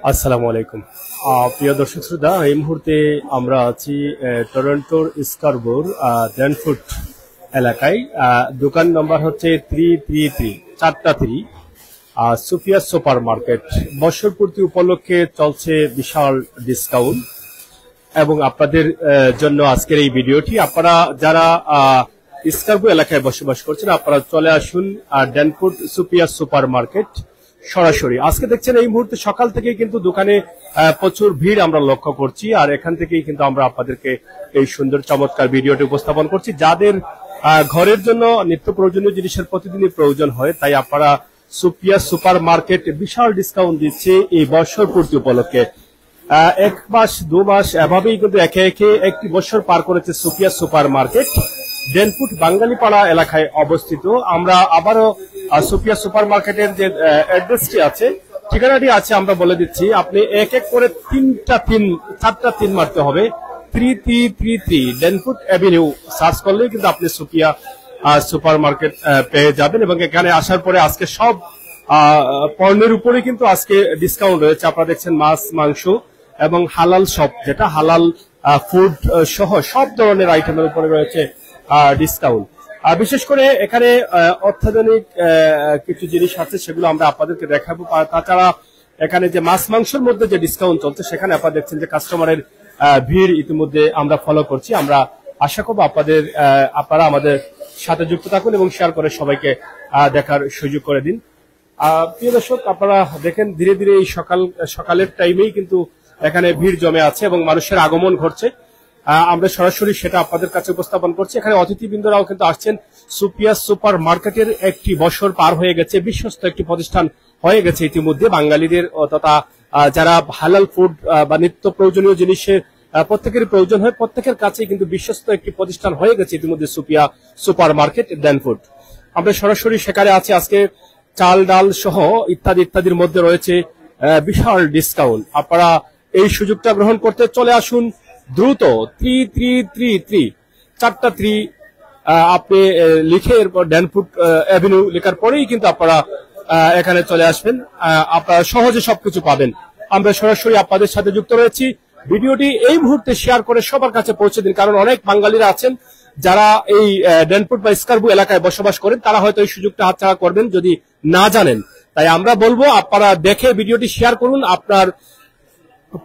আসসালামু আলাইকুম। প্রিয় দর্শক শ্রোতা, এই মুহূর্তে আমরা আছি টরন্টোর স্কারবোর ড্যানফুট এলাকায়। দোকান নম্বর হচ্ছে 333 চারটা 3, সুফিয়া সুপার মার্কেট। বর্ষপূর্তি উপলক্ষে চলছে বিশাল ডিসকাউন্ট এবং আপনাদের জন্য আজকের এই ভিডিওটি। আপনারা যারা স্কারবো এলাকায় বসবাস করছেন, আপনারা চলে আসুন ড্যানফুট সুফিয়া সুপার মার্কেট সরাসরি। আজকে দেখছেন এই মুহূর্তে সকাল থেকে কিন্তু দোকানে প্রচুর ভিড় আমরা লক্ষ্য করছি, আর এখান থেকেই কিন্তু আমরা আপনাদেরকে এই সুন্দর চমৎকার ভিডিওটি উপস্থাপন করছি। যাদের ঘরের জন্য নিত্য প্রয়োজনীয় জিনিসের প্রতিদিনই প্রয়োজন হয়, তাই আপনারা সুফিয়া সুপার মার্কেট বিশাল ডিসকাউন্ট দিচ্ছে এই বছর পূর্তি উপলক্ষে। 1 মাস 2 মাস এভাবেই কিন্তু একে একে একটি বছর পার করেছে সুফিয়া সুপার মার্কেট ড্যানফুট বাঙালিপাড়া এলাকায় অবস্থিত। আমরা আবারও সুফিয়া সুপার মার্কেটের যে অ্যাড্রেসটি আছে, ঠিকানাটি আছে, আমরা বলে দিচ্ছি। আপনি এক এক করে চারটা তিন মারতে হবে। 3333 ড্যানফুট অ্যাভিনিউ সার্চ করলেই কিন্তু আপনি সুফিয়া সুপার মার্কেট পেয়ে যাবেন। এবং এখানে আসার পরে আজকে সব পণ্যের উপরে কিন্তু আজকে ডিসকাউন্ট রয়েছে। আপনারা দেখছেন মাছ, মাংস এবং হালাল শপ, যেটা হালাল ফুড সহ সব ধরনের আইটেমের উপরে রয়েছে ডিসকাউন্ট। বিশেষ করে এখানে অত্যাধুনিক কিছু জিনিস আছে, সেগুলো আমরা আপনাদেরকে দেখাবো। তাছাড়া এখানে যে মাছ মাংসের মধ্যে যে ডিসকাউন্ট চলছে, সেখানে আপনারা দেখছেন যে কাস্টমারের ভিড় ইতিমধ্যে আমরা ফলো করছি। আমরা আশা করবো আপনারা আমাদের সাথে যুক্ত থাকুন এবং শেয়ার করে সবাইকে দেখার সুযোগ করে দিন। প্রিয় দর্শক, আপনারা দেখেন ধীরে ধীরে এই সকালের টাইমেই কিন্তু এখানে ভিড় জমে আছে এবং মানুষের আগমন ঘটছে। আমরা সরাসরি সেটা আপনাদের কাছে উপস্থাপন করছি। এখানে অতিথিবৃন্দরাও কিন্তু আসছেন। সুফিয়া সুপার মার্কেটের একটি বছর পার হয়ে গেছে, বিশ্বস্ত একটি প্রতিষ্ঠান হয়ে গেছে ইতিমধ্যে। বাঙালিদের তথা যারা হালাল ফুড বা নিত্য প্রয়োজনীয় জিনিসের প্রত্যেকেরই প্রয়োজন হয়, প্রত্যেকের কাছে কিন্তু বিশ্বস্ত একটি প্রতিষ্ঠান হয়ে গেছে ইতিমধ্যে সুফিয়া সুপার মার্কেট ড্যানফুট। আমরা সরাসরি সেখানে আছি। আজকে চাল ডাল সহ ইত্যাদি ইত্যাদির মধ্যে রয়েছে বিশাল ডিসকাউন্ট। আপনারা এই সুযোগটা গ্রহণ করতে চলে আসুন দ্রুত। 3333 চারটা 3 আপনি লিখে এরপর ড্যানফুট অ্যাভিনিউ লেখার পরেই কিন্তু আপনারা এখানে চলে আসবেন। আপনারা সহজে সবকিছু পাবেন। আমরা সরাসরি আপনাদের সাথে যুক্ত রয়েছি। ভিডিওটি এই মুহূর্তে শেয়ার করে সবার কাছে পৌঁছে দিন, কারণ অনেক বাঙালিরা আছেন যারা এই ড্যানফুট বা স্কারবো এলাকায় বসবাস করেন, তারা হয়তো এই সুযোগটা হাতছাড়া করবেন যদি না জানেন। তাই আমরা বলবো আপনারা দেখে ভিডিওটি শেয়ার করুন। আপনার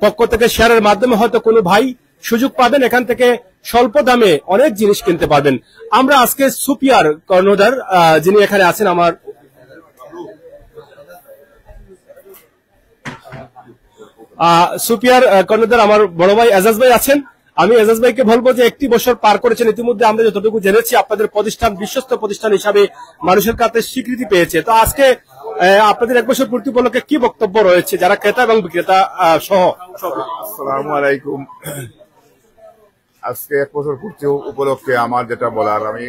পক্ষ থেকে শেয়ারের মাধ্যমে হয়তো কোনো ভাই সুযোগ পাবেন, এখান থেকে স্বল্প দামে অনেক জিনিস কিনতে পারবেন। আমরা আজকে সুফিয়ার কর্ণধার যিনি এখানে আছেন, আমার সুফিয়ার কর্ণধার আমার বড় ভাই এজাজ ভাই আছেন। আমি এজাজ ভাইকে বলবো যে একটি বছর পার করেছেন ইতিমধ্যে। আমরা যতটুকু জেনেছি আপনাদের প্রতিষ্ঠান বিশ্বস্ত প্রতিষ্ঠান হিসাবে মানুষের কাছে স্বীকৃতি পেয়েছে। তো আজকে আপনাদের 1 বছর পূর্তি উপলক্ষে কি বক্তব্য রয়েছে যারা ক্রেতা এবং বিক্রেতা সহ? আসসালামু আলাইকুম। আজকে 1 বছর পূর্তি উপলক্ষে আমার যেটা বলার, আমি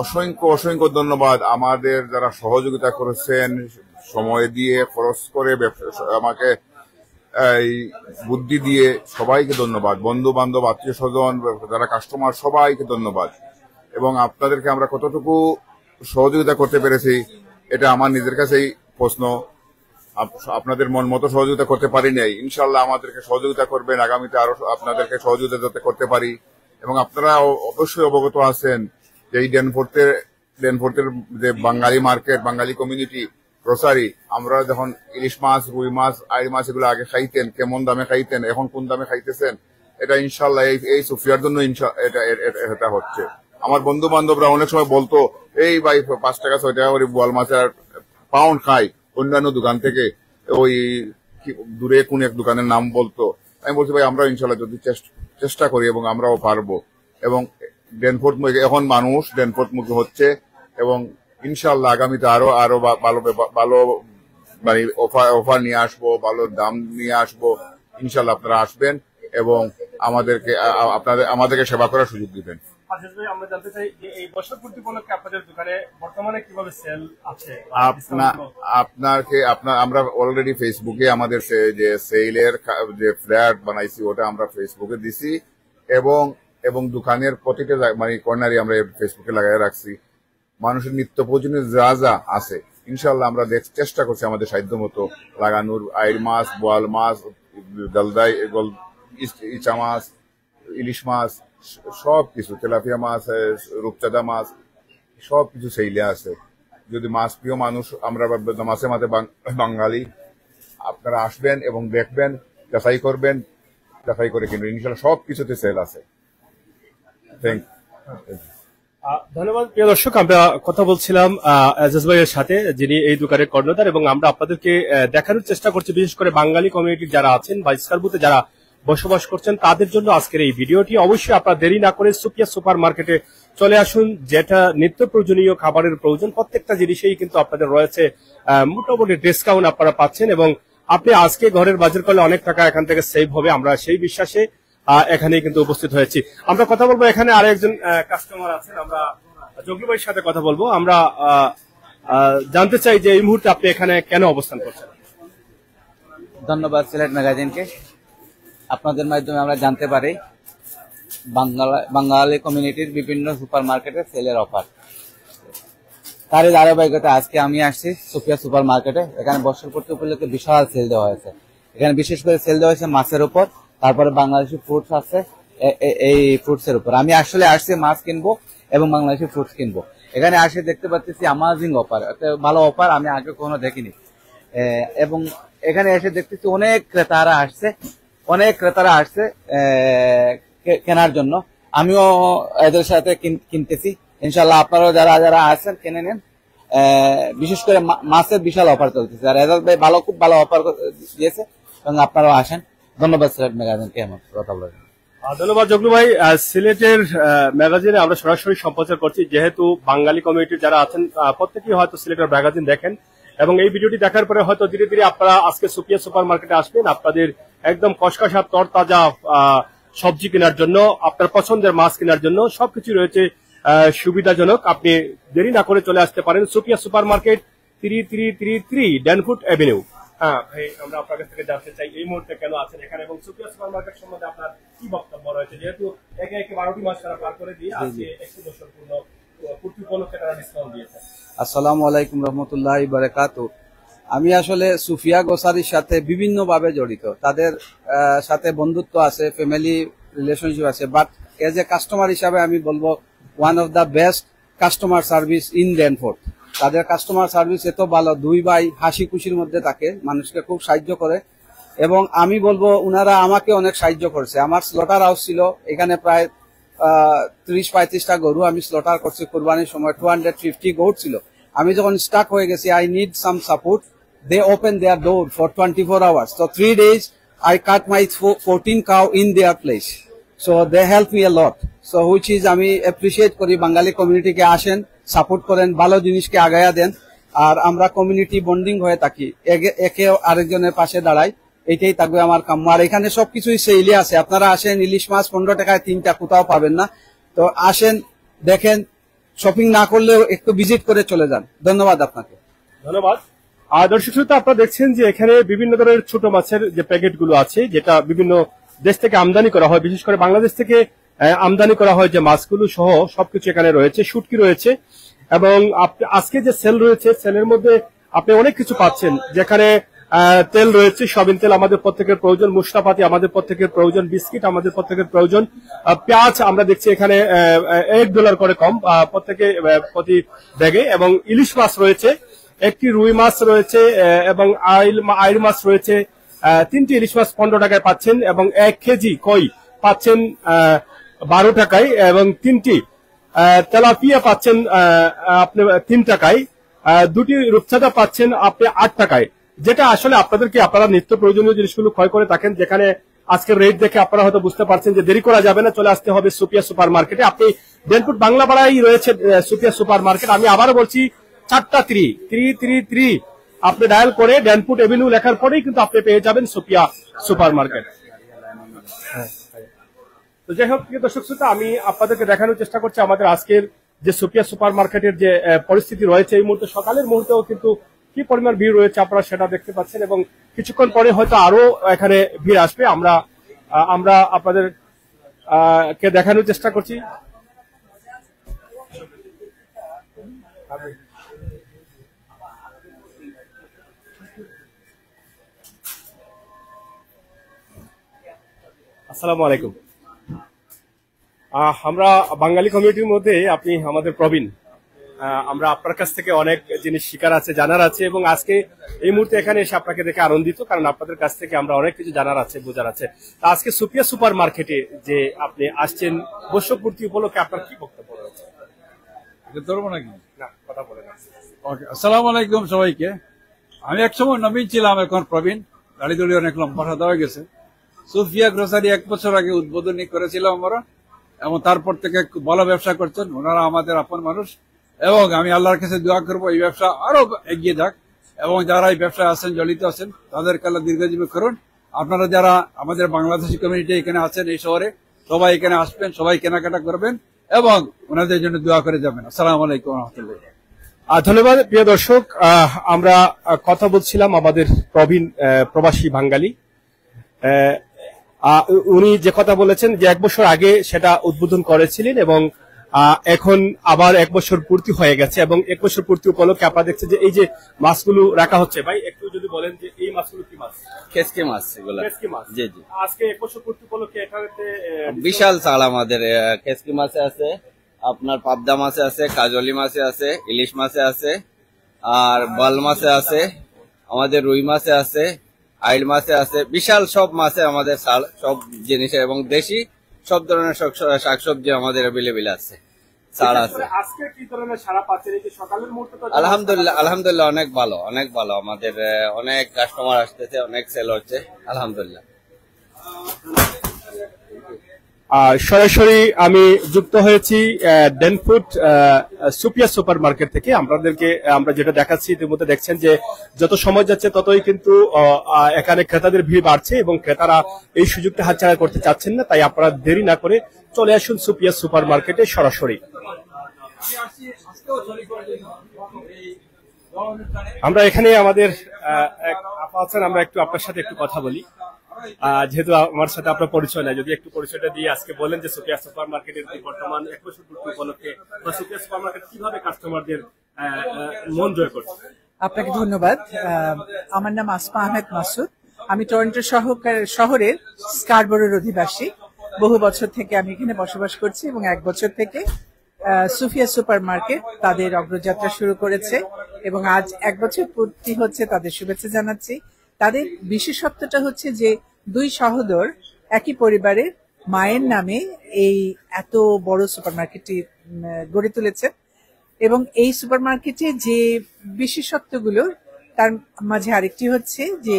অসংখ্য ধন্যবাদ আমাদের যারা সহযোগিতা করেছেন, সময় দিয়ে খরচ করে আমাকে এই বুদ্ধি দিয়ে সবাইকে ধন্যবাদ। বন্ধু বান্ধব, আত্মীয় স্বজন, যারা কাস্টমার, সবাইকে ধন্যবাদ। এবং আপনাদেরকে আমরা কতটুকু সহযোগিতা করতে পেরেছি এটা আমার নিজের কাছেই প্রশ্ন। আপনাদের মন মতো সহযোগিতা করতে পারি নাই, ইনশাল্লাহ আমাদেরকে সহযোগিতা করবেন, আগামীতে আরো আপনাদেরকে সহযোগিতা যাতে করতে পারি। এবং আপনারা অবশ্যই অবগত আছেন যে এই ড্যানফোর্টের যে বাঙালি মার্কেট, বাঙালি কমিউনিটি গ্রোসারি, আমরা যখন ইলিশ মাছ, রুই মাছ, আইড় মাছ এগুলো আগে খাইতেন, কেমন দামে খাইতেন, এখন কোন দামে খাইতেছেন, এটা ইনশাল্লাহ এই সুফিয়ার জন্য এটা হচ্ছে। আমার বন্ধু বান্ধবরা অনেক সময় বলতো, এই ভাই 5 টাকা 6 টাকা করে বোয়াল মাছের পাউন্ড খাই অন্যান্য দোকান থেকে, ওই দূরে কোন এক দোকানের নাম বলতো। আমি বলছি ভাই আমরা ইনশাল্লাহ যদি চেষ্টা করি এবং আমরাও পারবো। এবং ড্যানফোর্ট এখন মানুষ ড্যানফোর্ট মুখী হচ্ছে এবং ইনশাল্লাহ আগামীতে আরো ভালো মানে অফার নিয়ে আসবো, ভালো দাম নিয়ে আসবো। ইনশাল্লাহ আপনারা আসবেন এবং আমাদেরকে সেবা করার সুযোগ দিবেন। আমরা জানতে চাই যে এই বছর পূর্তি উপলক্ষে আপনাদের দোকানে বর্তমানে কিভাবে সেল আছে? আমরা অলরেডি ফেসবুকে আমাদের যে সেলের যে ফ্ল্যাট বানাইছি ওটা আমরা ফেসবুকে দিছি এবং দোকানের প্রতিটা মানে কর্নারে আমরা ফেসবুকে লাগাই রাখছি। মানুষের নিত্য প্রয়োজনীয় যা যা আছে ইনশাল্লাহ আমরা চেষ্টা করছি আমাদের সাধ্য মতো লাগানোর। আইড় মাছ, বোয়াল মাছ, গলদাই, ইচা মাছ, ইলিশ মাছ, সব কিছু, তেলাপিয়া মাছ, রূপচাঁদা মাছ, সব কিছু সেইলে আছে। যদি মাছ প্রিয় মানুষ, আমরা মাছে মাঝে বাঙালি, আপনারা আসবেন এবং দেখবেন, যাচাই করবেন, যাচাই করে কিনবেন। ইনশাল্লাহ সব কিছুতে সেল আছে। Thank you. ধন্যবাদ। প্রিয় দর্শক, আমরা কথা বলছিলাম এজাজ ভাইয়ের সাথে, যিনি এই দোকানের কর্ণধার, এবং আমরা আপনাদেরকে দেখানোর চেষ্টা করছি বিশেষ করে বাঙালি কমিউনিটির যারা আছেন বা স্কারবুতে যারা বসবাস করছেন তাদের জন্য আজকের এই ভিডিওটি। অবশ্যই আপনারা দেরি না করে সুপিয়া সুপার মার্কেটে চলে আসুন। যেটা নিত্য প্রয়োজনীয় খাবারের প্রয়োজন প্রত্যেকটা জিনিসেই কিন্তু আপনাদের রয়েছে মোটামুটি ডিসকাউন্ট আপনারা পাচ্ছেন, এবং আপনি আজকে ঘরের বাজার করলে অনেক টাকা এখান থেকে সেভ হবে। আমরা সেই বিশ্বাসে এখানে কিন্তু উপস্থিত হয়েছি। আমরা কথা বলবো, এখানে আরো একজন কাস্টমার আছেন, আমরা জগলু ভাইয়ের সাথে কথা বলবো। আমরা জানতে চাই যে এই মুহূর্তে আপনি এখানে কেন অবস্থান করছেন। ধন্যবাদ সিলেট ম্যাগাজিনকে। আপনাদের মাধ্যমে আমরা জানতে পারি বাঙালি কমিউনিটির বিভিন্ন সুপার মার্কেটে সেলের অফার। তারই ধারাবাহিকতা আজকে আমি আসছি সুপিয়া সুপার মার্কেটে। এখানে বর্ষপূর্তি উপলক্ষে বিশাল সেল দেওয়া হয়েছে। এখানে বিশেষ করে সেল দেওয়া হয়েছে মাছের উপর, তারপরে বাংলাদেশি ফ্রুটস আছে এই ফ্রুটস এর উপর। আমি আসলে আসছি মাছ কিনবো এবং বাংলাদেশি ফ্রুটস কিনবো। এখানে আসে দেখতে পাচ্ছি অ্যামাজিং অফার, ভালো অফার আমি আগে কখনো দেখিনি। এবং এখানে এসে দেখতেছি অনেক ক্রেতারা আসছে কেনার জন্য। আমিও এদের সাথে কিনতেছি। ইনশাল্লাহ আপনারাও যারা যারা আছেন কিনে নেন। বিশেষ করে মাছের বিশাল অফার চলতেছে, আর এজাজ ভাই খুব ভালো অফার দিয়েছে, এবং আপনারাও আসেন। ধন্যবাদ সিলেট ম্যাগাজিনকে আমার কথা বলার। ধন্যবাদ জগলু ভাই। সিলেটের ম্যাগাজিনে আমরা সরাসরি সম্প্রচার করছি, যেহেতু বাঙালি কমিউনিটির যারা আছেন প্রত্যেকেই হয়তো সিলেটের ম্যাগাজিন দেখেন, এবং এই ভিডিওটি দেখার পরে হয়তো ধীরে ধীরে আপনারা আজকে সুপিয়া সুপার মার্কেটে আসবেন আপনাদের একদম কষকষা তরতাজা সবজি কেনার জন্য, আপনার পছন্দের মাছ কেনার জন্য। সবকিছু রয়েছে সুবিধাজনক। আপনি দেরি না করে চলে আসতে পারেন সুপিয়া সুপার মার্কেট 3333 ড্যানফুট এভিনিউ। হ্যাঁ ভাই, আমরা আপনার কাছ থেকে জানতে চাই এই মুহূর্তে কেন আছেন এখানে, এবং সুপিয়া সুপার মার্কেট সম্বন্ধে আপনার কি বক্তব্য রয়েছে, যেহেতু একে 12টি মাস তারা পার করে দিয়ে আজকে একটু বছরপূর্ণ পূর্তি উপলক্ষে তারা ডিসকাউন্ট দিয়েছে। আসসালামু আলাইকুম রহমতুল্লাহি বারাকাতু। আমি আসলে সুফিয়া গোসারির সাথে বিভিন্ন ভাবে জড়িত, তাদের সাথে বন্ধুত্ব আছে, ফ্যামিলি রিলেশনশিপ আছে, বাট এজ এ কাস্টমার হিসাবে আমি বলবো one of the best customer service in ড্যানফোর্ড। তাদের কাস্টমার সার্ভিস এত ভালো, দুই ভাই হাসি খুশির মধ্যে থাকে, মানুষকে খুব সাহায্য করে, এবং আমি বলবো উনারা আমাকে অনেক সাহায্য করছে। আমার স্লটার হাউস ছিল, এখানে প্রায় 30-35টা গরু আমি স্লটার করছি কোরবানির সময়। 250 গরু ছিল। আমি যখন স্টাক হয়ে গেছি, I need some support, they open their door for 24 hours. So 3 days I cut my 14 cow in their place. So they help me a lot. So which is আমি appreciate করি বাঙালি কমিউনিটিকে আসেন, সাপোর্ট করেন, ভালো জিনিসকে আগায়া দেন, আর আমরা community bonding হয়ে থাকি, একে আরেকজনের পাশে দাঁড়াই। এইটাই থাকবে আমার কাম্য। আর এখানে সবকিছুই সেলে আছে, আপনারা আসেন, ইলিশ মাছ 15 টাকায় 3টা, কোথাও পাবেন না। তো আসেন, দেখেন, শপিং না করলেও একটু ভিজিট করে চলে যান। ধন্যবাদ আপনাকে। ধন্যবাদ। দর্শক শ্রোতা, আপনারা দেখছেন যে এখানে বিভিন্ন ধরনের ছোট মাছের যে প্যাকেট গুলো আছে, যেটা বিভিন্ন দেশ থেকে আমদানি করা হয়, বিশেষ করে বাংলাদেশ থেকে আমদানি করা হয় যে মাছগুলো সহ সবকিছু এখানে রয়েছে, শুটকি রয়েছে, এবং আজকে যে সেল রয়েছে সেলের মধ্যে আপনি অনেক কিছু পাচ্ছেন, যেখানে তেল রয়েছে, সয়াবিন তেল আমাদের প্রত্যেকের প্রয়োজন, মশলাপাতি আমাদের প্রত্যেকের প্রয়োজন, বিস্কিট আমাদের প্রত্যেকের প্রয়োজন, পেঁয়াজ আমরা দেখছি এখানে $1 করে কম প্রত্যেকে প্রতি ব্যাগে, এবং ইলিশ মাছ রয়েছে, একটি রুই মাছ রয়েছে, এবং আইড় মাছ রয়েছে। 3টি ইলিশ মাছ 15 টাকায় পাচ্ছেন, এবং 1 কেজি কই পাচ্ছেন 12 টাকায়, এবং 3টি তেলাপিয়া পাচ্ছেন আপনি 3 টাকায়, 2টি রূপচাঁদা পাচ্ছেন আপনি 8 টাকায়, যেটা আসলে আপনারা নিত্য প্রয়োজনীয় জিনিসগুলো ক্রয় করে থাকেন। যেখানে আজকের রেট দেখে আপনারা হয়তো বুঝতে পারছেন যে দেরি করা যাবে না, চলে আসতে হবে সুপিয়া সুপার মার্কেটে। আপনি ড্যানফুট বাংলা পাড়ায় রয়েছে সুপিয়া সুপার মার্কেট। আমি আবারও বলছি 4টা 333 আপনি ডায়াল করে ড্যানফুট এভিনিউ লেখার পরেই কিন্তু আপনি পেয়ে যাবেন সুপিয়া সুপার মার্কেট। তো যাই হোক, দর্শক শ্রোতা, আমি আপনাদেরকে দেখানোর চেষ্টা করছি আমাদের আজকের যে সুপিয়া সুপার মার্কেটের যে পরিস্থিতি রয়েছে এই মুহূর্তে। সকালের মুহূর্তেও কিন্তু কি পরিমাণ ভিড় রয়েছে আপনারা সেটা দেখতে পাচ্ছেন, এবং কিছুক্ষণ পরে হয়তো আরো এখানে ভিড় আসবে। আমরা আপনাদের কে দেখানোর চেষ্টা করছি। আসসালামু আলাইকুম। আমরা বাঙালি কমিউনিটির মধ্যে আপনি আমাদের প্রবীণ, আমরা আপনার কাছ থেকে অনেক জিনিস শিকার আছে, জানার আছে, এবং আজকে এই মুহূর্তে এখানে এসে আপনাকে দেখে আনন্দিত, কারণ আপনাদের কাছ থেকে আমরা অনেক কিছু জানার আছে, বোঝার আছে। আজকে সুপিয়া সুপার মার্কেটে যে আপনি আসছেন বর্ষপূর্তি উপলক্ষে, আপনার কি বক্তব্য রয়েছে? ধরবো নাকি? না, কথা বলেন। আসসালামু আলাইকুম সবাইকে। আমি একসময় নবীন ছিলাম, এখন প্রবীণ। গাড়ি দড়ি অনেক লম্বা সাদা হয়ে গেছে। সুফিয়া গ্রোসারি 1 বছর আগে উদ্বোধনী করেছিলাম আমরা, এবং তারপর থেকে খুব ভালো ব্যবসা করছেন ওনারা, আমাদের আপন মানুষ। এবং আমি আল্লাহর কাছে দোয়া করবো এই ব্যবসা আরো এগিয়ে যাক, এবং যারা এই ব্যবসায় আছেন, জড়িত আছেন, তাদেরকে আল্লাহ দীর্ঘজীবী করুন। আপনারা যারা আমাদের বাংলাদেশি কমিউনিটি এখানে আছেন এই শহরে, সবাই এখানে আসবেন, সবাই কেনাকাটা করবেন এবং ওনাদের জন্য দোয়া করে যাবেন। আসসালামু আলাইকুম ওয়া রাহমাতুল্লাহ। ধন্যবাদ প্রিয় দর্শক। আমরা কথা বলছিলাম আমাদের প্রবীণ প্রবাসী বাঙালি, উনি যে কথা বলেছেন যে 1 বছর আগে সেটা উদ্বোধন করেছিলেন, এবং এখন আবার 1 বছর পূর্তি হয়ে গেছে, এবং 1 বছর পূর্তি উপলক্ষে আপনারা দেখছেন যে এই যে মাছগুলো রাখা হচ্ছে। ভাই একটু যদি বলেন যে এই মাছগুলো কি মাছ? কেসকি মাছ এগুলো। কেসকি মাছ, জি জি। আজকে 1 বছর পূর্তি উপলক্ষে এখানেতে বিশাল চাল আমাদের। কেসকি মাছে আছে, আপনার পাবদা মাছে আছে, কাজলি মাছে আছে, ইলিশ মাছে আছে, আর বল মাছে আছে, আমাদের রুই মাছে আছে, আইল মাছে আছে। বিশাল সব মাছে আমাদের চাল, সব জিনিসের, এবং দেশি সব ধরনের শাকসবজি আমাদের অ্যাভেলেবেল আছে, চাল আছে। আজকে কি ধরনের সারা পাচ্ছেন? এই যে সকালের মুহূর্তে আলহামদুলিল্লাহ, আলহামদুলিল্লাহ অনেক ভালো, অনেক ভালো। আমাদের অনেক কাস্টমার আসতেছে, অনেক সেল হচ্ছে, আলহামদুলিল্লাহ। সরাসরি আমি যুক্ত হয়েছি ডেনফুড সুপিয়া সুপার মার্কেট থেকে। আমরা যেটা দেখাচ্ছি, ইতিমধ্যে দেখছেন যে যত সময় যাচ্ছে ততই কিন্তু এখানে ক্রেতাদের ভিড় বাড়ছে, এবং ক্রেতারা এই সুযোগটা হাতছাড়া করতে চাচ্ছেন না। তাই আপনারা দেরি না করে চলে আসুন সুপিয়া সুপার মার্কেটে সরাসরি। আমরা এখানে আমাদের এক আপা আছেন, আমরা একটু আপনার সাথে একটু কথা বলি। যেহেতু আমার সাথে আপনার পরিচয় নাই, যদি একটু পরিচয়টা দিয়ে আজকে বলেন যে সুপিয়া সুপার মার্কেটের বর্তমান 1 বছর পূর্তি উপলক্ষে সুপিয়া সুপার মার্কেট কিভাবে কাস্টমারদের মন জয় করছে। আপনাকে ধন্যবাদ। আমার নাম আসমা আহমেদ মাসুদ। আমি টরন্টো শহরের স্কারবোরোর অধিবাসী। বহু বছর থেকে আমি এখানে বসবাস করছি, এবং 1 বছর থেকে সুফিয়া সুপার মার্কেট তাদের অগ্রযাত্রা শুরু করেছে, এবং আজ 1 বছর পূর্তি হচ্ছে। তাদের শুভেচ্ছা জানাচ্ছি। তাদের বিশেষত্বটা হচ্ছে যে 2 সহোদর একই পরিবারের মায়ের নামে এই এত বড় সুপারমার্কেটটি গড়ে তুলেছে, এবং এই সুপারমার্কেটে যে বিশেষত্বগুলো তার মাঝে আরেকটি হচ্ছে যে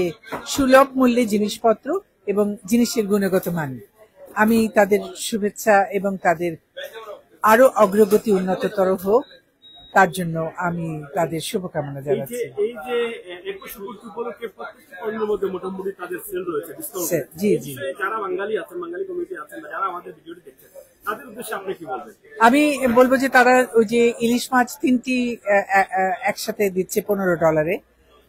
সুলভ মূল্যে জিনিসপত্র এবং জিনিসের গুণগত মান। আমি তাদের শুভেচ্ছা এবং তাদের আরো অগ্রগতি উন্নততর হোক তার জন্য আমি তাদের শুভকামনা জানাচ্ছি। এই যে 1 বছর পূর্তি উপলক্ষে প্রত্যেকটা পণ্যের মধ্যে মোটামুটি তাদের সেল রয়েছে, ডিসকাউন্ট। জি জি। যারা বাঙালি আছেন, বাঙালি কমিউনিটি আছেন, যারা আমাদের ভিডিওটি দেখছেন, তাদের উদ্দেশ্যে আপনি কি বলবেন? আমি বলবো যে তারা ওই যে ইলিশ মাছ 3টি একসাথে দিচ্ছে $15,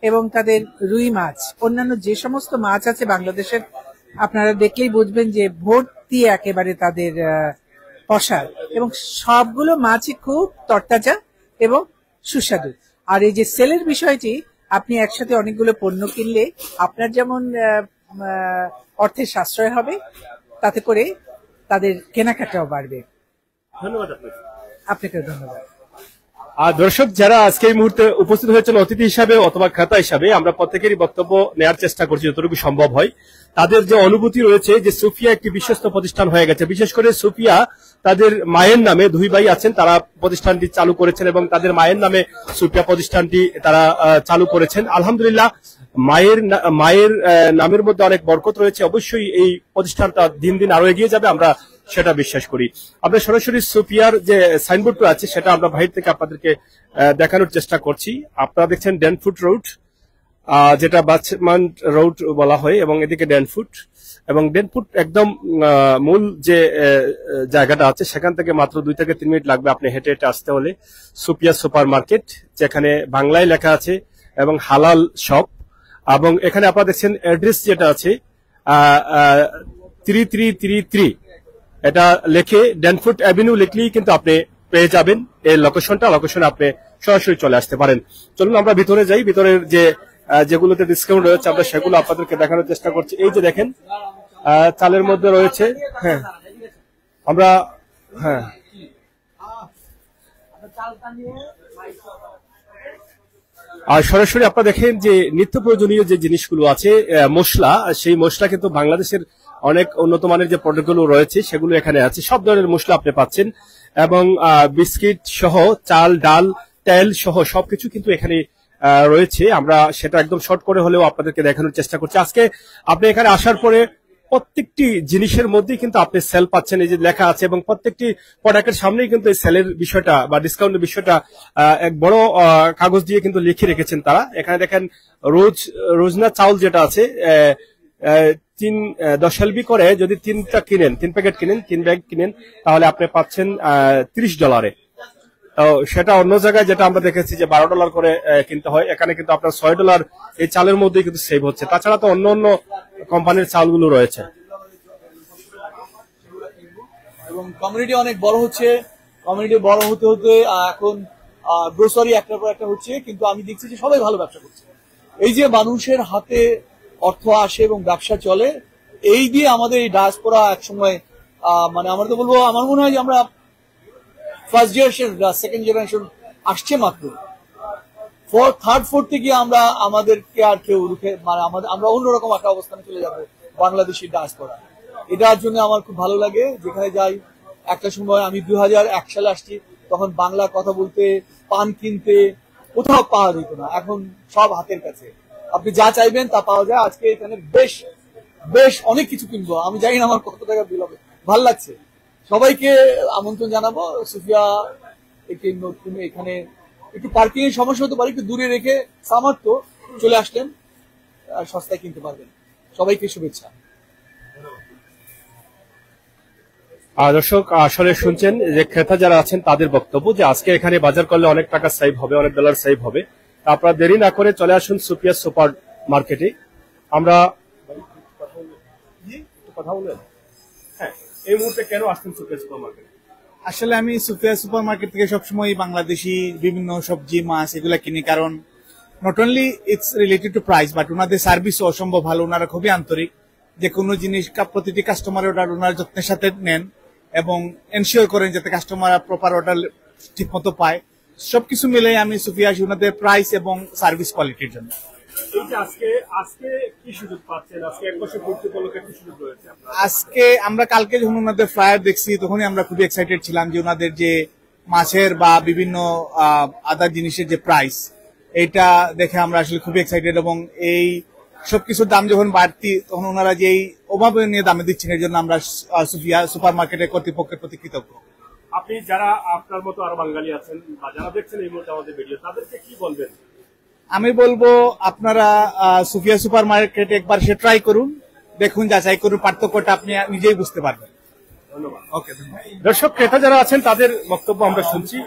এবং তাদের রুই মাছ, অন্যান্য যে সমস্ত মাছ আছে বাংলাদেশের, আপনারা দেখলেই বুঝবেন যে ভর্তি একেবারে তাদের পসার, এবং সবগুলো মাছই খুব তরতাজা এবং সুস্বাদু। আর এই যে সেলের বিষয়টি, আপনি একসাথে অনেকগুলো পণ্য কিনলে আপনার যেমন অর্থের সাশ্রয় হবে, তাতে করে তাদের কেনাকাটাও বাড়বে। ধন্যবাদ আপনাকে ধন্যবাদ। দর্শক যারা আজকে এই মুহূর্তে উপস্থিত হয়েছেন অতিথি হিসাবে অথবা ক্রেতা হিসাবে, আমরা প্রত্যেকেরই বক্তব্য নেওয়ার চেষ্টা করছি যতটুকু সম্ভব হয়। তাদের যে অনুভূতি রয়েছে যে সুফিয়া একটি বিশ্বস্ত প্রতিষ্ঠান হয়ে গেছে, বিশেষ করে সুফিয়া তাদের মায়ের নামে, 2 ভাই আছেন তারা প্রতিষ্ঠানটি চালু করেছেন, এবং তাদের মায়ের নামে সুফিয়া প্রতিষ্ঠানটি তারা চালু করেছেন। আলহামদুলিল্লাহ, মায়ের নামের মধ্যে অনেক বরকত রয়েছে। অবশ্যই এই প্রতিষ্ঠানটা দিন দিন আরো এগিয়ে যাবে, আমরা সেটা বিশ্বাস করি। আমরা সরাসরি সুফিয়ার যে সাইনবোর্ডটা আছে সেটা আমরা বাইরে থেকে আপনাদেরকে দেখানোর চেষ্টা করছি। আপনারা দেখছেন ডেনফুড রোড, যেটা বাচমান রোড বলা হয়, এবং এদিকে ডেনফুড, এবং ডেনফুড একদম মূল যে জায়গাটা আছে সেখান থেকে মাত্র 2 থেকে 3 মিনিট লাগবে আপনি হেঁটে হেঁটে আসতে হলে সুপিয়া সুপার মার্কেট, যেখানে বাংলায় লেখা আছে এবং হালাল শপ। এবং এখানে আপনারা দেখছেন অ্যাড্রেস যেটা আছে 3333, এটা লেখে ডেনফুড অ্যাভিনিউ লিখলেই কিন্তু আপনি পেয়ে যাবেন এই লোকেশনে আপনি সরাসরি চলে আসতে পারেন। চলুন আমরা ভিতরে যাই। ভিতরের যেগুলোতে ডিসকাউন্ট রয়েছে আমরা সেগুলো আপনাদেরকে দেখানোর চেষ্টা করছি। এই যে দেখেন চালের মধ্যে রয়েছে। হ্যাঁ আমরা হ্যাঁ আর সরাসরি আপনারা দেখেন যে নিত্য প্রয়োজনীয় যে জিনিসগুলো আছে মশলা, সেই মশলা কিন্তু বাংলাদেশের অনেক উন্নত মানের যে প্রোডাক্টগুলো রয়েছে সেগুলো এখানে আছে। সব ধরনের মশলা আপনি পাচ্ছেন এবং বিস্কিট সহ চাল ডাল তেল সহ সবকিছু কিন্তু এখানে রয়েছে। আমরা সেটা একদম শর্ট করে হলেও আপনাদেরকে দেখানোর চেষ্টা করছি। আজকে আপনি এখানে আসার পরে প্রত্যেকটি জিনিসের মধ্যেই কিন্তু আপনি সেল পাচ্ছেন, এই যে লেখা আছে, এবং প্রত্যেকটি প্রোডাক্টের সামনেই কিন্তু এই সেলের বিষয়টা বা ডিসকাউন্টের বিষয়টা এক বড় কাগজ দিয়ে কিন্তু লিখে রেখেছেন তারা। এখানে দেখেন রোজনা চাউল যেটা আছে 10 LB করে যদি 3 প্যাকেট কিনেন 3 ব্যাগ কিনেন তাহলে আপনি পাচ্ছেন $30। তো সেটা অন্য জায়গায় যেটা আমরা দেখেছি যে $12 করে কিনতে হয়, এখানে কিন্তু আপনার $6 এই চালের মধ্যেই কিন্তু সেভ হচ্ছে। তাছাড়া তো অন্য অন্য কোম্পানির চালগুলো রয়েছে। এবং কমিউনিটি অনেক বড় হচ্ছে, কমিউনিটি বড় হতে হতে এখন গ্রোসারি একটার পর একটা হচ্ছে, কিন্তু আমি দেখছি যে সবাই ভালো ব্যবসা করছে। এই যে মানুষের হাতে অর্থ আসে এবং ব্যবসা চলে, এই দিয়ে আমাদের এই ডায়াসপোরা একসময় মানে আমরা তো বলবো, আমার মনে হয় যে আমরা ফার্স্ট জেনারেশন সেকেন্ড জেনারেশন আসছে মাত্র, থার্ড ফোর্থে গিয়ে আমরা আমাদেরকে আর কেউ রুখে মানে আমরা অন্যরকম একটা অবস্থানে চলে যাবো বাংলাদেশি ডায়াসপোরা। এটার জন্য আমার খুব ভালো লাগে। যেখানে যাই, একটা সময় আমি 2001 সালে আসছি, তখন বাংলা কথা বলতে পান কিনতে কোথাও পাওয়া যেত না, এখন সব হাতের কাছে, আপনি যা চাইবেন তা পাওয়া যায়। আজকে এখানে বেশ বেশ অনেক কিছু কিনবো, আমি জানি না আমার কত টাকা বিল হবে, ভাল লাগছে। সবাইকে আমন্ত্রণ জানাবো সুফিয়া এখানে একটু পার্কিং এর সমস্যা হতে পারে, একটু দূরে রেখে সামর্থ্য চলে আসলেন সস্তায় কিনতে পারবেন। সবাইকে শুভেচ্ছা। দর্শক আসলে শুনছেন যে ক্রেতা যারা আছেন তাদের বক্তব্য যে আজকে এখানে বাজার করলে অনেক টাকা সেভ হবে, অনেক ডলার সেভ হবে। আপনারা দেরি না করে চলে আসুন সুফিয়া সুপার মার্কেটে। আমরা কথা বলবেন, হ্যাঁ, এই মুহূর্তে কেন আসছেন সুফিয়া সুপার মার্কেটে? আসলে আমি সুফিয়া সুপার মার্কেট থেকে সবসময় বাংলাদেশি বিভিন্ন সবজি মাছ এগুলা কিনি, কারণ not only it's related to price but ওনাদের সার্ভিসও অসম্ভব ভালো। ওনারা খুবই আন্তরিক, যে কোনো জিনিস প্রতিটি কাস্টমারের অর্ডার ওনারা যত্নের সাথে নেন এবং এনশিওর করেন যাতে কাস্টমার প্রপার অর্ডার ঠিক মতো পায়। সবকিছু মিলে আমি সুফিয়া আসি ওনাদের প্রাইস এবং সার্ভিস কোয়ালিটির জন্য। আজকে আমরা কালকে যখন ওনাদের ফ্লায়ার দেখছি তখনই আমরা খুবই এক্সাইটেড ছিলাম যে ওনাদের যে মাছের বা বিভিন্ন আদার জিনিসের যে প্রাইস, এটা দেখে আমরা আসলে খুবই এক্সাইটেড। এবং এই সবকিছুর দাম যখন বাড়তি তখন ওনারা যে অভাবে নিয়ে দামে দিচ্ছেন, এর জন্য আমরা সুফিয়া সুপার মার্কেটের কর্তৃপক্ষের প্রতি কৃতজ্ঞ। আপনি যারা আপনার মতো আরো বাঙালি আছেন বা যারা দেখছেন এই মুহূর্তে আমাদের ভিডিও, তাদেরকে কি বলবেন? আমি বলবো আপনারা সুফিয়া সুপার মার্কেট একবার সে ট্রাই করুন, দেখুন, যাচাই করুন, পার্থক্যটা আপনি নিজেই বুঝতে পারবেন। ধন্যবাদ। ওকে, দর্শক ক্রেতা যারা আছেন তাদের বক্তব্য আমরা শুনছি।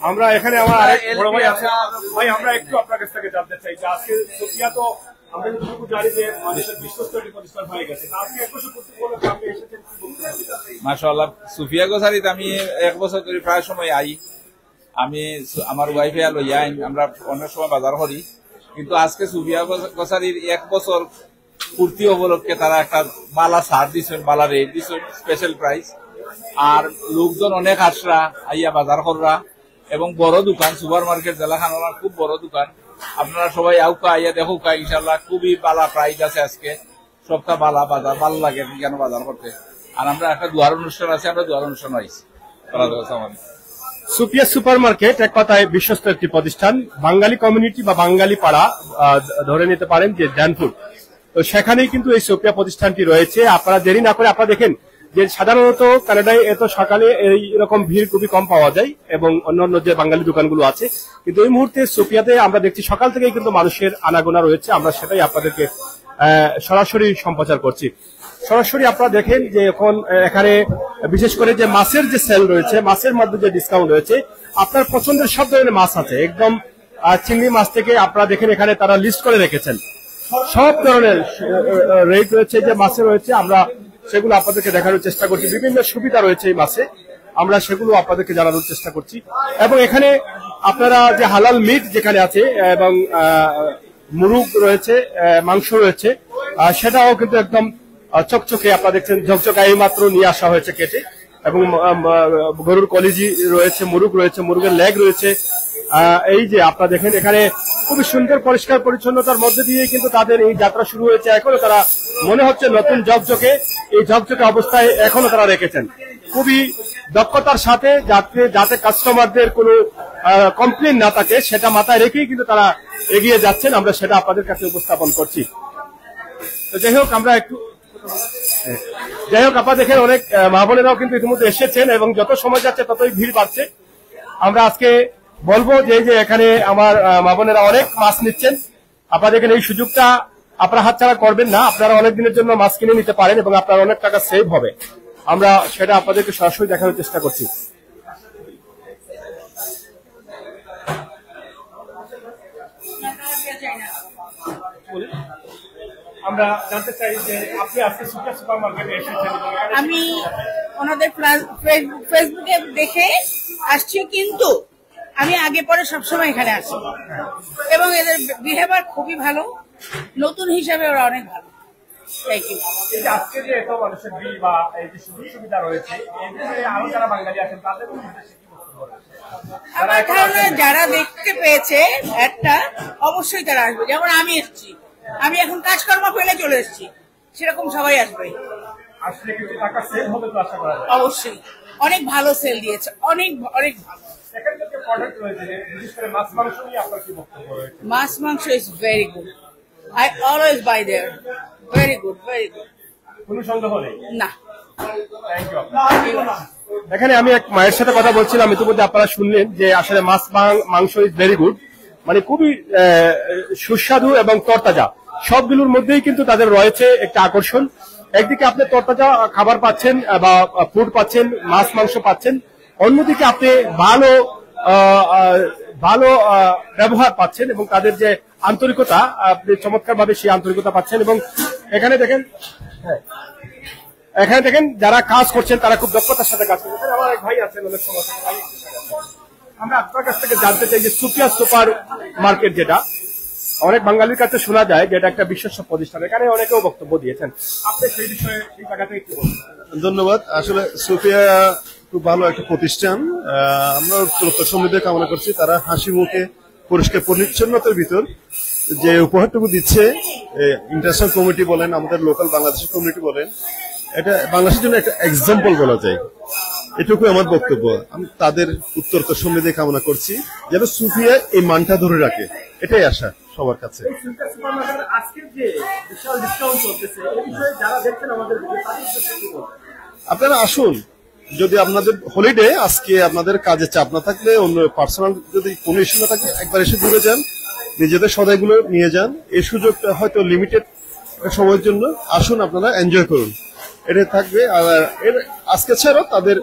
আমরা এখানে আমার আরেক বড় ভাই আছেন। ভাই, আমরা একটু আপনার কাছ থেকে জানতে চাই যে আজকে সুফিয়া তো আমরা যতটুকু জানি যে মানুষের বিশ্বস্ত একটি প্রতিষ্ঠান হয়ে গেছে, আজকে 150 উপলক্ষে আপনি এসেছেন, কি বলতে চান? মাশাআল্লাহ, সুফিয়া গোসারিতে আমি 1 বছর ধরে প্রায় সময় আই। আমি আমার ওয়াইফে লইয়া আইন, আমরা অন্য সময় বাজার করি, কিন্তু আজকে সুফিয়া গোসারির 1 বছর পূর্তি উপলক্ষে তারা একটা বালা ছাড় দিচ্ছেন, বালা রেট দিচ্ছেন, স্পেশাল প্রাইস। আর লোকজন অনেক আসরা আইয়া বাজার কররা, এবং বড় দোকান সুপার মার্কেট জেলাখানার খুব বড় দোকান। আপনারা সবাই আউকা আইয়া দেখুকা, ইনশাল্লাহ খুবই বালা প্রাইস আছে আজকে। সবটা বালা বাজার, ভালো লাগে কেন বাজার করতে। আর আমরা একটা দুয়ার অনুষ্ঠান আছে, আমরা দুয়ার অনুষ্ঠান আইছি। সুফিয়া সুপার মার্কেট এক কথায় বিশ্বস্ত একটি প্রতিষ্ঠান। বাঙালি কমিউনিটি বা বাঙালি পাড়া ধরে নিতে পারেন যে ড্যানফুড, তো সেখানেই কিন্তু এই সুফিয়া প্রতিষ্ঠানটি রয়েছে। আপনারা দেরি না করে আপনারা দেখেন যে সাধারণত কানাডায় এত সকালে এইরকম ভিড় খুবই কম পাওয়া যায় এবং অন্যান্য যে বাঙালি দোকানগুলো আছে, কিন্তু এই মুহূর্তে সুফিয়াতে আমরা দেখছি সকাল থেকেই কিন্তু মানুষের আনাগোনা রয়েছে। আমরা সেটাই আপনাদেরকে সরাসরি সম্প্রচার করছি। সরাসরি আপনারা দেখেন যে এখন এখানে বিশেষ করে যে মাছের যে সেল রয়েছে, মাছের মধ্যে যে ডিসকাউন্ট রয়েছে, আপনার পছন্দের সব ধরনের মাছ আছে, একদম চিংড়ি মাছ থেকে আপনারা দেখেন এখানে তারা লিস্ট করে রেখেছেন। সব ধরনের রেট রয়েছে যে মাছে রয়েছে, আমরা সেগুলো আপনাদেরকে দেখানোর চেষ্টা করছি। বিভিন্ন সুবিধা রয়েছে এই মাছে, আমরা সেগুলো আপনাদেরকে জানানোর চেষ্টা করছি। এবং এখানে আপনারা যে হালাল মিট যেখানে আছে এবং মুরগ রয়েছে, মাংস রয়েছে, সেটাও কিন্তু একদম চকচকে, আপনারা দেখছেন ঝকঝকা এই মাত্র নিয়ে আসা হয়েছে কেটে, এবং গরুর কলিজি রয়েছে, মুরগ রয়েছে, মুরগের লেগ রয়েছে। এই যে আপনারা দেখেন এখানে খুবই সুন্দর পরিষ্কার পরিচ্ছন্নতার মধ্যে দিয়ে কিন্তু তাদের এই যাত্রা শুরু হয়েছে। এখনো তারা মনে হচ্ছে নতুন ঝকঝকে, এই ঝকঝকে অবস্থায় এখনো তারা রেখেছেন খুবই দক্ষতার সাথে, যাতে কাস্টমারদের কোনো কমপ্লেন না থাকে সেটা মাথায় রেখেই কিন্তু তারা এগিয়ে যাচ্ছেন। আমরা সেটা আপনাদের কাছে উপস্থাপন করছি। তো যাই হোক আপনারা দেখেন অনেক মা বোনেরাও কিন্তু ইতিমধ্যে এসেছেন এবং যত সময় যাচ্ছে ততই ভিড় বাড়ছে। আমরা আজকে বলবো যে এখানে আমার মা বোনেরা অনেক মাছ নিচ্ছেন। আপনারা দেখেন এই সুযোগটা আপনারা হাতছাড়া করবেন না, আপনারা অনেক দিনের জন্য মাছ কিনে নিতে পারেন এবং আপনার অনেক টাকা সেভ হবে। আমরা সেটা আপনাদেরকে সরাসরি দেখানোর চেষ্টা করছি। আমরা জানতে চাই যে আপনি আজকে সুপার সুপারমার্কেটে এসেছেন। আমি ওনাদের ফেসবুকে দেখে আসছি, কিন্তু আমি আগে পরে সবসময় এখানে আসি এবং এদের বিহেভিয়ার খুবই ভালো, নতুন হিসাবে ওরা অনেক ভালো। এই যে আজকে যে এত মানুষের ভিড় বা এই যে সুযোগ সুবিধা রয়েছে, আরো যারা বাঙালি আছেন তাদের উদ্দেশ্যে কি বলবো? আমার ধারণা যারা দেখতে পেয়েছে একটা, অবশ্যই তারা আসবে। যেমন আমি এসেছি, আমি এখন কাজকর্ম ফেলে চলে এসেছি, সেরকম সবাই আসবে। আসলে কিন্তু টাকা সেভ হবে তো আশা করা যায়। অবশ্যই অনেক ভালো সেল দিয়েছে, অনেক অনেক ভালো। এখানে যে প্রোডাক্ট রয়েছে, বিশেষ করে মাছ মাংস নিয়ে আপনার কি বক্তব্য রয়েছে? মাছ মাংস is very good, I always buy there, very good, very good, কোনো সন্দেহ নেই না। এখানে আমি এক মায়ের সাথে কথা বলছিলাম, ইতিমধ্যে আপনারা শুনলেন যে আসলে মাছ মাংস ইজ ভেরি গুড, মানে খুবই সুস্বাদু এবং তরতাজা। সবগুলোর মধ্যেই কিন্তু তাদের রয়েছে একটা আকর্ষণ। একদিকে আপনি তরতাজা খাবার পাচ্ছেন বা ফুড পাচ্ছেন, মাছ মাংস পাচ্ছেন, অন্যদিকে আপনি ভালো ব্যবহার পাচ্ছেন এবং তাদের যে আন্তরিকতা, আপনি চমৎকার ভাবে সেই আন্তরিকতা পাচ্ছেন। এবং এখানে দেখেন যারা কাজ করছেন তারা খুব দক্ষতার সাথে কাজ করছেন। আমার এক ভাই আছেন, অনেক সময় আমরা আপনার কাছ থেকে জানতে চাই যে সুফিয়া সুপার মার্কেট, যেটা অনেক বাঙালির কাছে শোনা যায় যেটা একটা বিশ্বস্ত প্রতিষ্ঠান, এখানে অনেকেও বক্তব্য দিয়েছেন, আপনি সেই বিষয়ে এই জায়গাতে একটু বলুন। ধন্যবাদ। আসলে সুফিয়া খুব ভালো একটা প্রতিষ্ঠান, আমরা সমৃদ্ধ কামনা করছি। তারা হাসি মুখে পরিষ্কার পরিচ্ছন্নতার ভিতর যে উপহারটুকু দিচ্ছে, ইন্টারন্যাশনাল কমিটি বলেন, আমাদের লোকাল বাংলাদেশের কমিটি বলেন, এটা বাংলাদেশের জন্য একটা এক্সাম্পল বলা যায়। এটুকু আমার বক্তব্য। আমি তাদের উত্তরোত্তর সমৃদ্ধি কামনা করছি, যেন সুফিয়া এই মানটা ধরে রাখে, এটাই আশা সবার কাছে। আপনারা আসুন, যদি আপনাদের হলিডে, আজকে আপনাদের কাজে চাপ না থাকলে, অন্য পার্সোনাল যদি কোনো ইস্যু না থাকে, একবার এসে ঘুরে যান, নিজেদের সদাইগুলো নিয়ে যান। এই সুযোগটা হয়তো লিমিটেড সময়ের জন্য, আসুন আপনারা এনজয় করুন, এটা থাকবে। আর আজকে ছাড়াও তাদের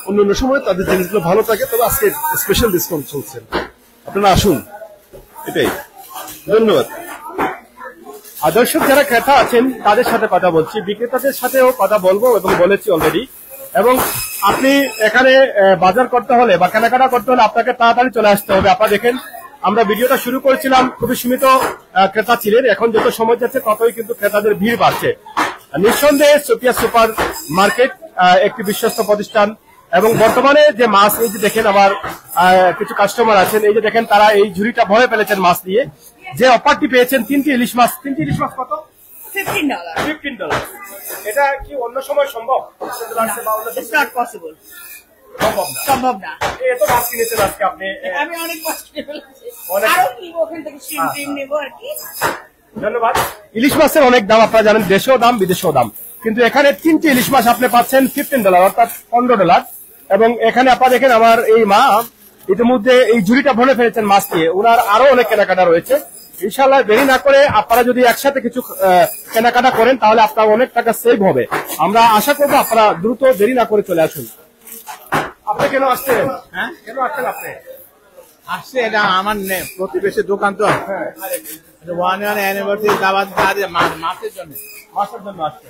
অন্যান্য সময় তাদের জিনিসগুলো ভালো থাকে, তবে আজকে স্পেশাল ডিসকাউন্ট চলছে, আপনারা আসুন, এটাই। ধন্যবাদ। দর্শক যারা ক্রেতা আছেন তাদের সাথে কথা বলছি, বিক্রেতাদের সাথেও কথা বলবো এবং বলেছি অলরেডি। এবং আপনি এখানে বাজার করতে হলে বা কেনাকাটা করতে হলে আপনাকে তাড়াতাড়ি চলে আসতে হবে। আপনারা দেখেন আমরা ভিডিওটা শুরু করেছিলাম, খুবই সীমিত ক্রেতা ছিলেন, এখন যত সময় যাচ্ছে ততই কিন্তু ক্রেতাদের ভিড় বাড়ছে। নিঃসন্দেহে সুফিয়া সুপার মার্কেট একটি বিশ্বস্ত প্রতিষ্ঠান। এবং বর্তমানে যে মাছ, এই যে দেখেন আমার কিছু কাস্টমার আছেন, এই যে দেখেন তারা এই ঝুড়িটা ভরে ফেলেছেন মাছ দিয়ে। যে অফারটি পেয়েছেন 3টি ইলিশ মাছ, 3টি ইলিশ মাছ কত? $15। এটা কি অন্য সময় সম্ভব? সম্ভব না। এত মাছ কিনেছেন আজকে আপনি? আমি অনেক মাছ কিনে ফেলেছি, আরো নিব, ওখান থেকে টিম নেব আর কি। ধন্যবাদ। ইলিশ মাছের অনেক দাম, আপনারা জানেন, দেশেও দাম বিদেশেও দাম, কিন্তু এখানে 3টি ইলিশ মাছ আপনি পাচ্ছেন $15, অর্থাৎ $15। এবং এখানে আপনারা দেখেন আমার এই মা ইতিমধ্যে এই ঝুড়িটা ভরে ফেলেছেন মাছ দিয়ে, ওনার আরো অনেক কেনাকাটা রয়েছে। ইনশাআল্লাহ দেরি না করে আপনারা যদি একসাথে কিছু কেনাকাটা করেন তাহলে আপনার অনেক টাকা সেভ হবে। আমরা আশা করবো আপনারা দ্রুত দেরি না করে চলে আসুন। আপনি কেন আসছেন? হ্যাঁ, কেন আসছেন আপনি? আসছে এটা আমার প্রতিবেশী দোকান তো, ওয়ান অ্যানিভার্সারি দাওয়াত মাছের জন্য আসছে।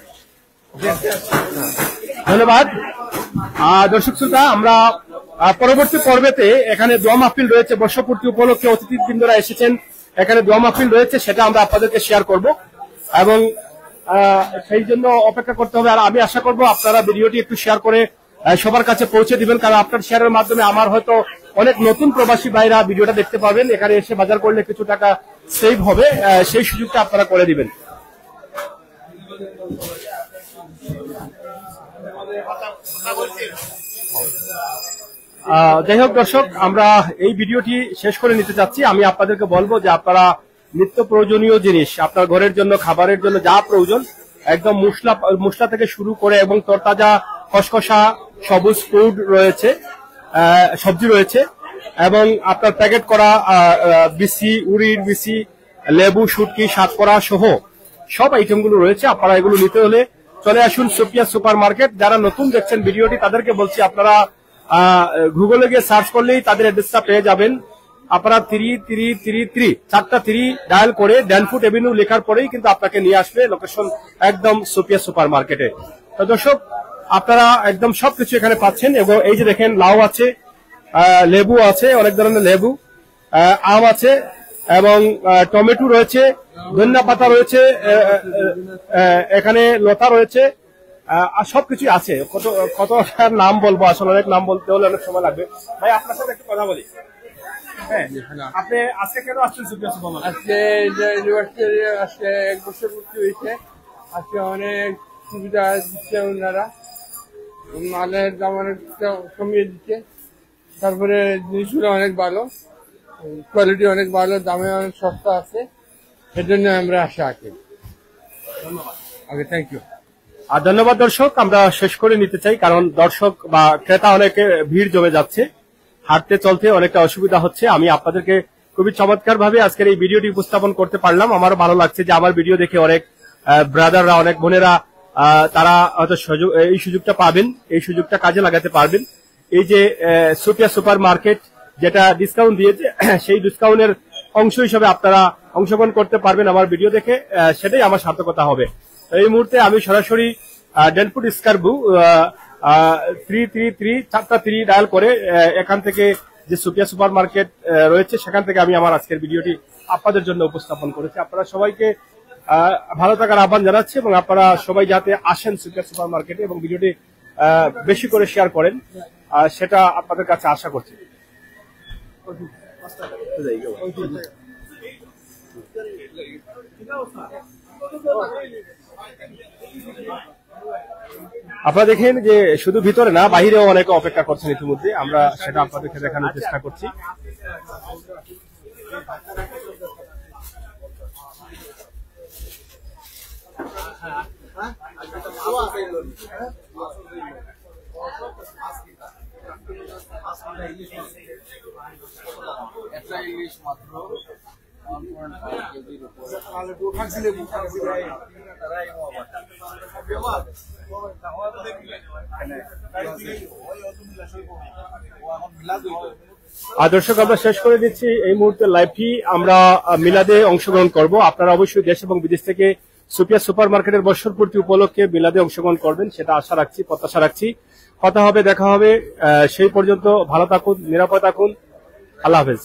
ধন্যবাদ। দর্শক শ্রোতা, আমরা পরবর্তী পর্বেতে এখানে দোয়া মাহফিল রয়েছে, বর্ষপূর্তি উপলক্ষে অতিথিবৃন্দরা এসেছেন, এখানে দোয়া মাহফিল রয়েছে, সেটা আমরা আপনাদেরকে শেয়ার করব। এবং সেই জন্য অপেক্ষা করতে হবে। আর আমি আশা করব আপনারা ভিডিওটি একটু শেয়ার করে সবার কাছে পৌঁছে দিবেন, কারণ আপনার শেয়ারের মাধ্যমে আমার হয়তো অনেক নতুন প্রবাসী ভাইরা ভিডিওটা দেখতে পাবেন, এখানে এসে বাজার করলে কিছু টাকা সেভ হবে, সেই সুযোগটা আপনারা করে দিবেন। যাই হোক দর্শক, আমরা এই ভিডিওটি শেষ করে নিতে চাচ্ছি। আমি আপনাদেরকে বলবো যে আপনারা নিত্য প্রয়োজনীয় জিনিস আপনার ঘরের জন্য, খাবারের জন্য যা প্রয়োজন, একদম মশলা থেকে শুরু করে এবং তরতাজা খসখসা সবুজ ফুড রয়েছে, সবজি রয়েছে, এবং আপনার প্যাকেট করা বিসি, উড়ির বিসি, লেবু, শুটকি, সাতকরা সহ সব আইটেমগুলো রয়েছে। আপনারা এগুলো নিতে হলে চলে আসুন সুফিয়া সুপার মার্কেট। যারা নতুন দেখছেন ভিডিওটি তাদেরকে বলছি, আপনারা গুগলে গিয়ে সার্চ করলেই তাদের অ্যাড্রেসটা পেয়ে যাবেন। আপনারা 333 4টা 3 ডায়াল করে ড্যানফুট এভিনিউ লেখার পরেই কিন্তু আপনাকে নিয়ে আসবে লোকেশন একদম সুফিয়া সুপার মার্কেটে। তো দর্শক, আপনারা একদম সবকিছু এখানে পাচ্ছেন। এবং এই যে দেখেন, লাউ আছে, লেবু আছে, অনেক ধরনের লেবু, আম আছে, এবং টমেটো রয়েছে, ধনিয়া পাতা রয়েছে, এখানে লতা রয়েছে, আর সবকিছু আছে। কত নাম বলবো, আসলে অনেক নাম বলতে হলে অনেক সময় লাগবে। ভাই, আপনার সাথে একটু কথা বলি। হ্যাঁ, আপনি আজকে কেন আসছেন সুফিয়া সুপার মার্কেট? আজকে 1 বছর ভর্তি হয়েছে। আজকে অনেক সুবিধা দিচ্ছে ওনারা, মালের দাম অনেকটা কমিয়ে দিচ্ছে। তারপরে জিনিসগুলো অনেক ভালো, কোয়ালিটি অনেক ভালো, দামে অনেক সস্তা আছে, এর জন্য আমরা আশা আছি। ধন্যবাদ। Thank you. আর ধন্যবাদ দর্শক, আমরা শেষ করে নিতে চাই, কারণ দর্শক বা ক্রেতা অনেকে ভিড় জমে যাচ্ছে, হাঁটতে চলতে অনেকটা অসুবিধা হচ্ছে। আমি আপনাদেরকে খুবই চমৎকার ভাবে আজকের এই ভিডিওটি উপস্থাপন করতে পারলাম। আমারও ভালো লাগছে যে আমার ভিডিও দেখে অনেক ব্রাদাররা, অনেক বোনেরা তারা হয়তো এই সুযোগটা পাবেন, এই সুযোগটা কাজে লাগাতে পারবেন। এই যে সুফিয়া সুপার মার্কেট যেটা ডিসকাউন্ট দিয়েছে, সেই ডিসকাউন্টের অংশ হিসেবে আপনারা অংশগ্রহণ করতে পারবেন আমার ভিডিও দেখে, সেটাই আমার সার্থকতা হবে। এই মুহূর্তে আমি সরাসরি ড্যানফুট স্কারবু 333 4টা 3 ডায়াল করে এখান থেকে যে সুফিয়া সুপার মার্কেট রয়েছে সেখান থেকে আমি আমার আজকের ভিডিওটি আপনাদের জন্য উপস্থাপন করেছি। আপনারা সবাইকে ভালো থাকার আহ্বান জানাচ্ছি, এবং আপনারা সবাই যাতে আসেন সুফিয়া সুপার মার্কেটে এবং ভিডিওটি বেশি করে শেয়ার করেন, সেটা আপনাদের কাছে আশা করছি। আপনারা দেখেন যে শুধু ভিতরে না, বাহিরেও অনেকে অপেক্ষা করছেন ইতিমধ্যে, আমরা সেটা আপনাদেরকে দেখানোর চেষ্টা করছি। দর্শক, আমরা শেষ করে দিচ্ছি এই মুহূর্তে লাইভটি। আমরা মিলাদে অংশগ্রহণ করব। আপনারা অবশ্যই দেশ এবং বিদেশ থেকে সুফিয়া সুপার মার্কেটের বর্ষপূর্তি উপলক্ষে মিলাদে অংশগ্রহণ করবেন, সেটা আশা রাখছি, প্রত্যাশা রাখছি। কথা হবে, দেখা হবে। সেই পর্যন্ত ভালো থাকুন, নিরাপদ থাকুন। আল্লাহ হাফেজ।